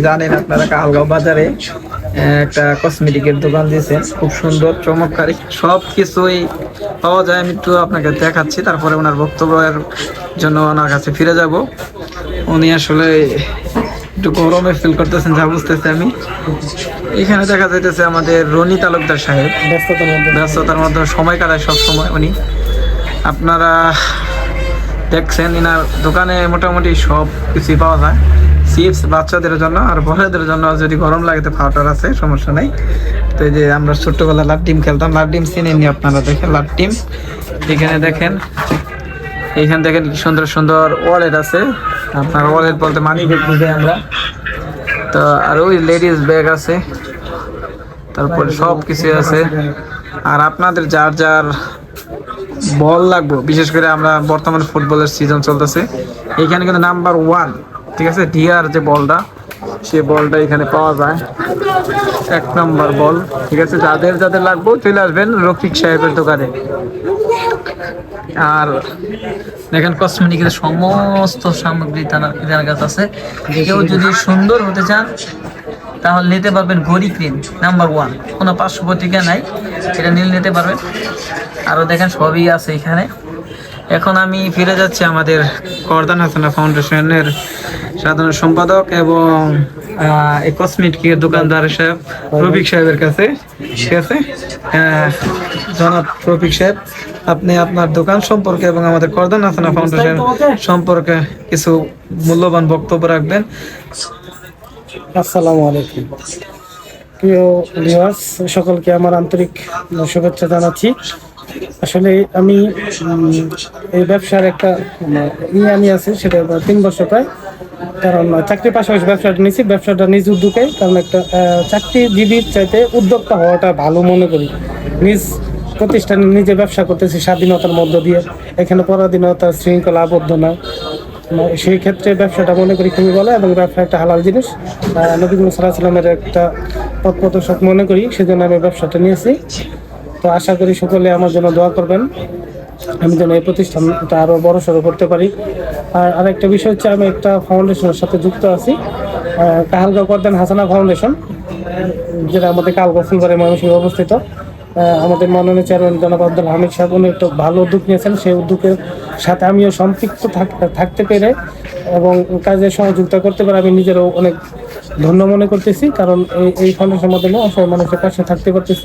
জানেন আপনারা কালগাঁও বাজারে একটা কসমেটিকের দোকান দিয়েছেন, খুব সুন্দর চমৎকার সব কিছুই পাওয়া যায়। আমি একটু আপনাকে দেখাচ্ছি, তারপরে ওনার বক্তব্যের জন্য ওনার কাছে ফিরে যাব। উনি আসলে একটু গরমে ফিল করতেছেন, যা বুঝতেছি আমি। এখানে দেখা যাইতেছে আমাদের রনি তালুকদার সাহেব ব্যস্ততার মধ্যে সময় কাটায় সব সময় উনি। আপনারা দেখছেন এনার দোকানে মোটামুটি সব কিছুই পাওয়া যায়। চিপস বাচ্চাদের জন্য আর বড়দের জন্য যদি গরম লাগে তো পাউডার আছে, সমস্যা নেই। তো এই যে আমরা ছোট্টবেলা লাড্ডিম খেলতাম, লাড্ডিম চিনেনি আপনারা, দেখেন লাড্ডিম। এখানে দেখেন, এইখানে দেখেন কি সুন্দর সুন্দর ওয়ালেট আছে। আপনার ওয়ালেট বলতে মানি ব্যাগ বুঝে আমরা। তো আর ওই লেডিস ব্যাগ আছে, তারপরে সব কিছু আছে। আর আপনাদের যার যার বল লাগবে, বিশেষ করে আমরা বর্তমানে ফুটবলের সিজন চলতেছে, এখানে কিন্তু নাম্বার 1, ঠিক আছে, ডিআর যে বলটা, সে বলটা এখানে পাওয়া যায়, 1 নম্বর বল। ঠিক আছে, যাদের যাদের লাগবে চলে আসবেন রফিক সাহেবের দোকানে। আর দেখেন কসমেটিকের সমস্ত সামগ্রী তার কাছে আছে। কেউ যদি সুন্দর হতে চান তাহলে নিতে পারবেন গরি ক্রিম নাম্বার 1, কোনো 500 টাকা নাই, এটা নিতে পারবেন। আরও দেখেন সবই আছে এখানে। এখন আমি ফিরে যাচ্ছি আমাদের করদান হাসানা ফাউন্ডেশনের সাধারণ সম্পাদক এবং এই কসমেটিকের দোকানদার সাহেব রফিক সাহেবের কাছে। ঠিক আছে, জনাব রফিক সাহেব, আপনি আপনার দোকান সম্পর্কে এবং আমাদের করদান হাসানা ফাউন্ডেশন সম্পর্কে কিছু মূল্যবান বক্তব্য রাখবেন। আসসালামু আলাইকুম প্রিয় ভিউয়ার্স, সকলকে আমার আন্তরিক শুভেচ্ছা জানাচ্ছি। আসলে আমি এই ব্যবসার একটা আমি আছি, সেটা 3 বছর প্রায়। কারণ চাকরির পাশাপাশি ব্যবসাটা নিয়েছি, ব্যবসাটা নিজ উদ্যোগে। কারণ একটা চাকরিজীবীর চাইতে উদ্যোক্তা হওয়াটা ভালো মনে করি। নিজ প্রতিষ্ঠানে নিজে ব্যবসা করতেছি স্বাধীনতার মধ্য দিয়ে, এখানে পরাধীনতা শৃঙ্খলা আবদ্ধ নয়। সেই ক্ষেত্রে ব্যবসাটা মনে করি খুবই ভালো, এবং ব্যবসা একটা হালাল জিনিস, নবী করিম সাল্লাল্লাহু আলাইহি ওয়াসাল্লামের একটা পথ প্রদর্শক মনে করি, সেজন্য আমি ব্যবসাটা নিয়েছি। তো আশা করি সকলে আমার জন্য দোয়া করবেন, আমি যেন এই প্রতিষ্ঠানটা আরও বড় সড়ো করতে পারি। আর আরেকটা বিষয় হচ্ছে, আমি একটা ফাউন্ডেশনের সাথে যুক্ত আছি, কাহালগাঁও করদান হাসানা ফাউন্ডেশন, যেটা আমাদের কালগাঁও ফুলবাড়ি ময়মনসিংহে অবস্থিত। আমাদের মাননীয় চেয়ারম্যান জনাব আব্দুল হামিদ সাহেব উনি একটা ভালো উদ্যোগ নিয়েছেন। সেই উদ্যোগের সাথে আমিও সম্পৃক্ত থাকতে পেরে এবং কাজে সহযোগিতা করতে পারে আমি নিজেরও অনেক ধন্য মনে করতেছি। কারণ এই ফাউন্ডেশনের মাধ্যমে অসহায় মানুষের পাশে থাকতে পারতেছি।